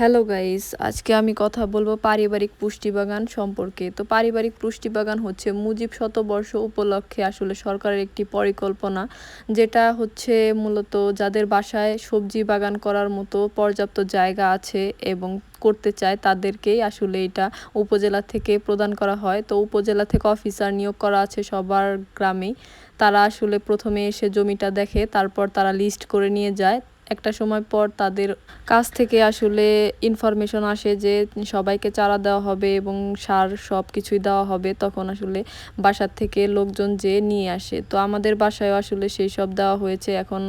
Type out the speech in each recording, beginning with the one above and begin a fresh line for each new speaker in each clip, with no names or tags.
Hello guys, আজকে আমি কথা বলবো পারিবারিক পুষ্টি বাগান সম্পর্কে। তো পারিবারিক পুষ্টি বাগান হচ্ছে মুজিব শতবর্ষ উপলক্ষে আসলে সরকারের একটি পরিকল্পনা, যেটা হচ্ছে মূলত যাদের বাসায় সবজি বাগান করার মতো পর্যাপ্ত জায়গা আছে এবং করতে চায় তাদেরকেই আসলে এটা উপজেলা থেকে প্রদান করা হয়। তো উপজেলা থেকে অফিসার নিয়োগ করা আছে সবার গ্রামেই। তারা আসলে প্রথমে এসে জমিটা দেখে, তারপর তারা লিস্ট করে নিয়ে যায়। একটা সময় পর তাদের কাছ থেকে আসলে ইনফরমেশন আসে যে সবাইকে চারা দেওয়া হবে এবং সার সব কিছুই দেওয়া হবে। তখন আসলে বাসার থেকে লোকজন যেয়ে নিয়ে আসে। তো আমাদের বাসায়ও আসলে সেই সব দেওয়া হয়েছে, এখন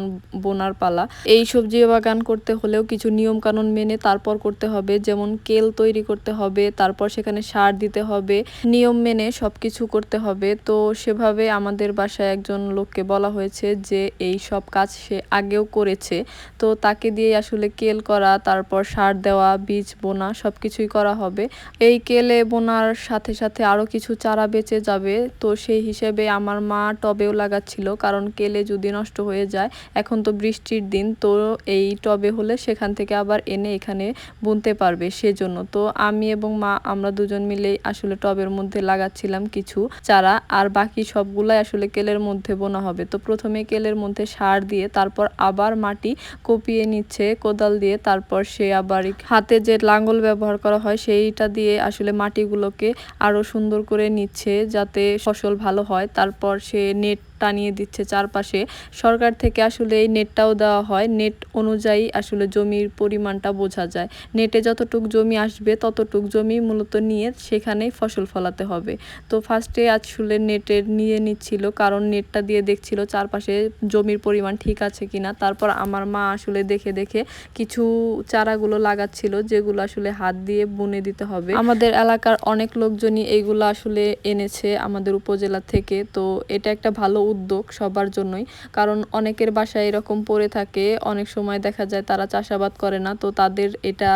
বোনার পালা। এই সবজি বাগান করতে হলেও কিছু নিয়ম কানুন মেনে তারপর করতে হবে, যেমন কেল তৈরি করতে হবে, তারপর সেখানে সার দিতে হবে, নিয়ম মেনে সব কিছু করতে হবে। তো সেভাবে আমাদের বাসায় একজন লোককে বলা হয়েছে যে এই সব কাজ সে আগেও করেছে, তো তাকে দিয়ে আসলে কেল করা, তারপর সার দেওয়া, বীজ বোনা সব কিছুই করা হবে। এই কেলে বোনার সাথে সাথে আরও কিছু চারা বেঁচে যাবে। তো সেই হিসেবে আমার মা টবেও লাগাচ্ছিল, কারণ কেলে যদি নষ্ট হয়ে যায়, এখন তো বৃষ্টির দিন, তো এই টবে হলে সেখান থেকে আবার এনে এখানে বুনতে পারবে, সেজন্য। তো আমি এবং মা আমরা দুজন মিলেই আসলে টবের মধ্যে লাগাচ্ছিলাম কিছু চারা, আর বাকি সবগুলাই আসলে কেলের মধ্যে বোনা হবে। তো প্রথমে কেলের মধ্যে সার দিয়ে তারপর আবার মাটি কুপিয়ে নিচ্ছে কোদাল দিয়ে, তারপর সে আবার হাতে যে লাঙ্গল ব্যবহার করা হয় সেইটা দিয়ে আসলে মাটিগুলোকে আরো সুন্দর করে নিচ্ছে যাতে ফসল ভালো হয়। তারপর সে নেট টানিয়ে দিচ্ছে চারপাশে। সরকার থেকে আসলে এই নেটটাও দেওয়া হয়, নেট অনুযায়ী আসলে জমির পরিমাণটা বোঝা যায়। নেটে যতটুক জমি আসবে ততটুক জমি মূলত নিয়ে সেখানেই ফসল ফলাতে হবে। তো ফার্স্টে আসলে নেটের নিয়ে নিচ্ছিল, কারণ নেটটা দিয়ে দেখছিল চারপাশে জমির পরিমাণ ঠিক আছে কিনা। তারপর আমার মা আসলে দেখে দেখে কিছু চারাগুলো লাগাচ্ছিল, যেগুলো আসলে হাত দিয়ে বুনে দিতে হবে। আমাদের এলাকার অনেক লোকজনই এইগুলো আসলে এনেছে আমাদের উপজেলা থেকে। তো এটা একটা ভালো উদ্যোগ সবার জন্যই, কারণ অনেকের বাসায় এরকম পড়ে থাকে, অনেক সময় দেখা যায় তারা চাষাবাদ করে না, তো তাদের এটা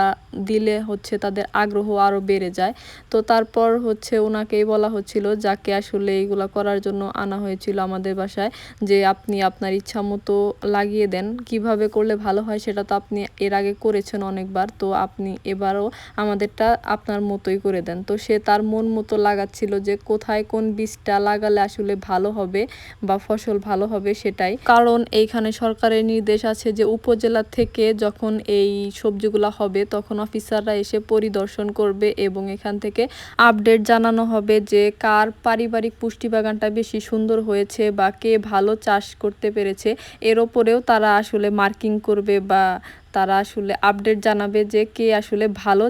দিলে হচ্ছে তাদের আগ্রহ আরও বেড়ে যায়। তো তারপর হচ্ছে ওনাকেই বলা হচ্ছিল, যাকে আসলে এইগুলা করার জন্য আনা হয়েছিল আমাদের বাসায়, যে আপনি আপনার ইচ্ছা মতো লাগিয়ে দেন, কিভাবে করলে ভালো হয় সেটা তো আপনি এর আগে করেছেন অনেকবার, তো আপনি এবারও আমাদেরটা আপনার মতোই করে দেন। তো সে তার মন মতো লাগাচ্ছিল যে কোথায় কোন বীজটা লাগালে আসলে ভালো হবে বা ফসল ভালো হবে সেটাই। কারণ এইখানে সরকারের নির্দেশ আছে যে উপজেলা থেকে যখন এই সবজিগুলো হবে তখন অফিসাররা এসে পরিদর্শন করবে এবং এখান থেকে আপডেট জানানো হবে যে কার পারিবারিক পুষ্টি বাগানটা বেশি সুন্দর হয়েছে বা কে ভালো চাষ করতে পেরেছে। এর ওপরেও তারা আসলে মার্কিং করবে বা তারা আসলে আপডেট জানাবে যে কে আসলে ভালো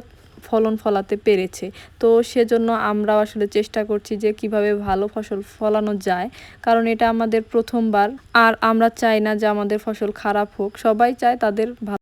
ফলন ফলাতে পেরেছে। তো সেজন্য আমরাও আসলে চেষ্টা করছি যে কিভাবে ভালো ফসল ফলানো যায়, কারণ এটা আমাদের প্রথমবার। আর আমরা চাই না যে আমাদের ফসল খারাপ হোক, সবাই চায় তাদের ভালো